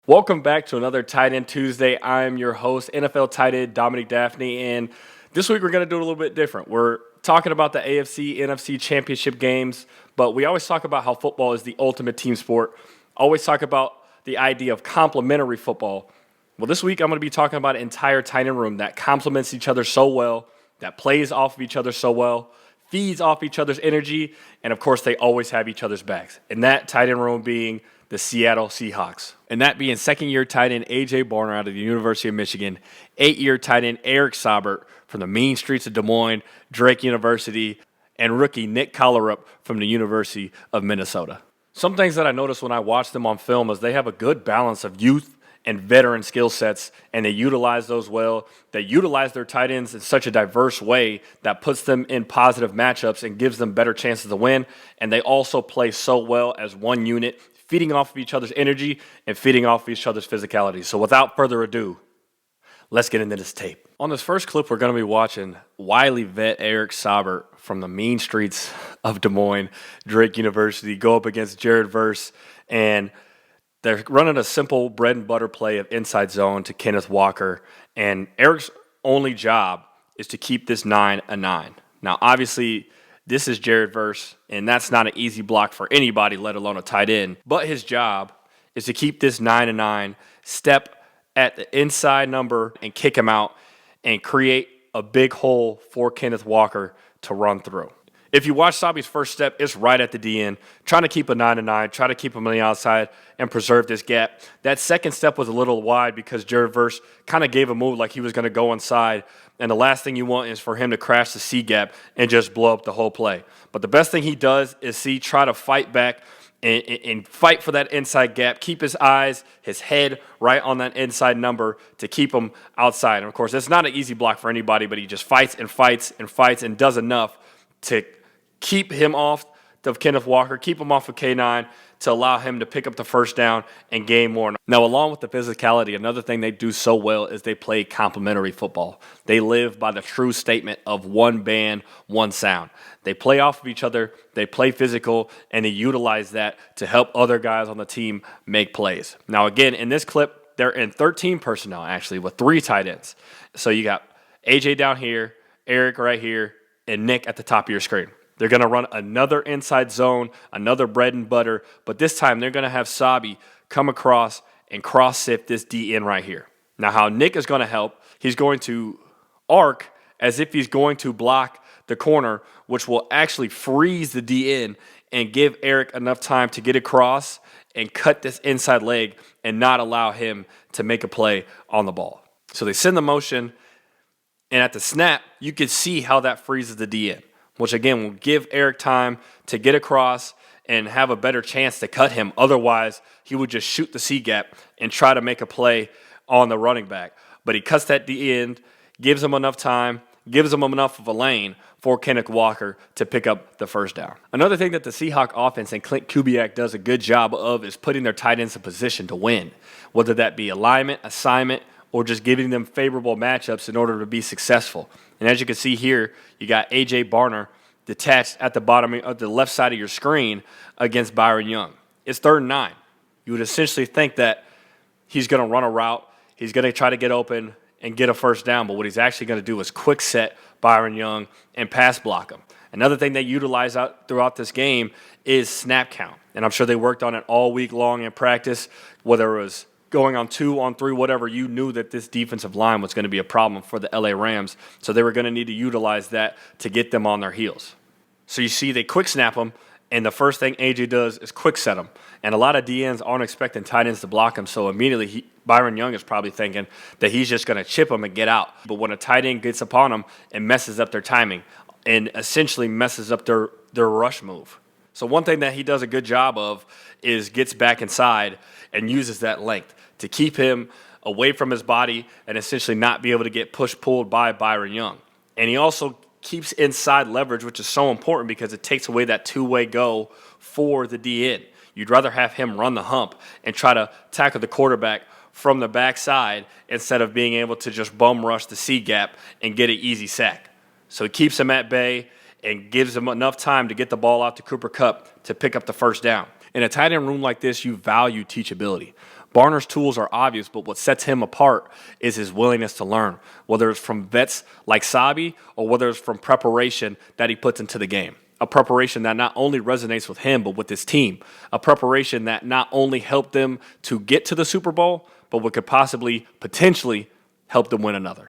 Welcome back to another Tight End Tuesday. I'm your host, NFL tight end Dominique Dafney, and this week we're going to do it a little bit different. We're talking about the AFC, NFC championship games, but we always talk about how football is the ultimate team sport. Always talk about the idea of complementary football. Well, this week I'm going to be talking about an entire tight end room that complements each other so well, that plays off of each other so well, feeds off each other's energy, and of course they always have each other's backs. And that tight end room being the Seattle Seahawks. And that being second-year tight end A.J. Barner out of the University of Michigan, 8-year tight end Eric Saubert from the mean streets of Des Moines, Drake University, and rookie Nick Kallerup from the University of Minnesota. Some things that I noticed when I watched them on film is they have a good balance of youth and veteran skill sets, and they utilize those well. They utilize their tight ends in such a diverse way that puts them in positive matchups and gives them better chances to win, and they also play so well as one unit, feeding off of each other's energy and feeding off of each other's physicality. So without further ado, let's get into this tape. On this first clip, we're going to be watching wily vet Eric Saubert from the mean streets of Des Moines, Drake University, go up against Jared Verse, and they're running a simple bread and butter play of inside zone to Kenneth Walker, and Eric's only job is to keep this 9 a 9. Now, obviously, this is Jared Verse, and that's not an easy block for anybody, let alone a tight end. But his job is to keep this 9 a 9, step at the inside number and kick him out and create a big hole for Kenneth Walker to run through. If you watch Sabi's first step, it's right at the DN, trying to keep a 9 a 9, try to keep him on the outside and preserve this gap. That second step was a little wide because Jared Verse kind of gave a move like he was going to go inside. And the last thing you want is for him to crash the C gap and just blow up the whole play. But the best thing he does is try to fight back and fight for that inside gap, keep his eyes, his head right on that inside number to keep him outside. And, of course, it's not an easy block for anybody, but he just fights and fights and fights and does enough to keep him off of Kenneth Walker, keep him off of K9 to allow him to pick up the first down and gain more. Now, along with the physicality, another thing they do so well is they play complementary football. They live by the true statement of one band, one sound. They play off of each other, they play physical, and they utilize that to help other guys on the team make plays. Now, again, in this clip, they're in 13 personnel, actually, with 3 tight ends. So you got AJ down here, Eric right here, and Nick at the top of your screen. They're going to run another inside zone, another bread and butter, but this time they're going to have Sabi come across and cross-sift this DN right here. Now, how Nick is going to help, he's going to arc as if he's going to block the corner, which will actually freeze the DN and give Eric enough time to get across and cut this inside leg and not allow him to make a play on the ball. So they send the motion, and at the snap, you can see how that freezes the DN, which again will give Eric time to get across and have a better chance to cut him. Otherwise, he would just shoot the C gap and try to make a play on the running back. But he cuts that D end, gives him enough time, gives him enough of a lane for Kenneth Walker to pick up the first down. Another thing that the Seahawk offense and Clint Kubiak does a good job of is putting their tight ends in position to win, whether that be alignment, assignment, or just giving them favorable matchups in order to be successful. And as you can see here, you got A.J. Barner detached at the bottom of the left side of your screen against Byron Young. It's 3rd and 9. You would essentially think that he's going to run a route, he's going to try to get open and get a first down, but what he's actually going to do is quick set Byron Young and pass block him. Another thing they utilize out throughout this game is snap count, and I'm sure they worked on it all week long in practice, whether it was going on 2, on 3, whatever. You knew that this defensive line was going to be a problem for the LA Rams, so they were going to need to utilize that to get them on their heels. So you see they quick snap them, and the first thing AJ does is quick set them. And a lot of DNs aren't expecting tight ends to block him, so immediately Byron Young is probably thinking that he's just going to chip him and get out. But when a tight end gets upon him, it messes up their timing and essentially messes up their rush move. So one thing that he does a good job of is gets back inside and uses that length to keep him away from his body and essentially not be able to get pulled by Byron Young. And he also keeps inside leverage, which is so important because it takes away that two-way go for the DN. You'd rather have him run the hump and try to tackle the quarterback from the backside instead of being able to just bum rush the C gap and get an easy sack. So he keeps him at bay and gives him enough time to get the ball out to Cooper Kupp to pick up the first down. In a tight end room like this, you value teachability. Barner's tools are obvious, but what sets him apart is his willingness to learn, whether it's from vets like Saubert or whether it's from preparation that he puts into the game. A preparation that not only resonates with him, but with his team. A preparation that not only helped them to get to the Super Bowl, but what could possibly, potentially help them win another.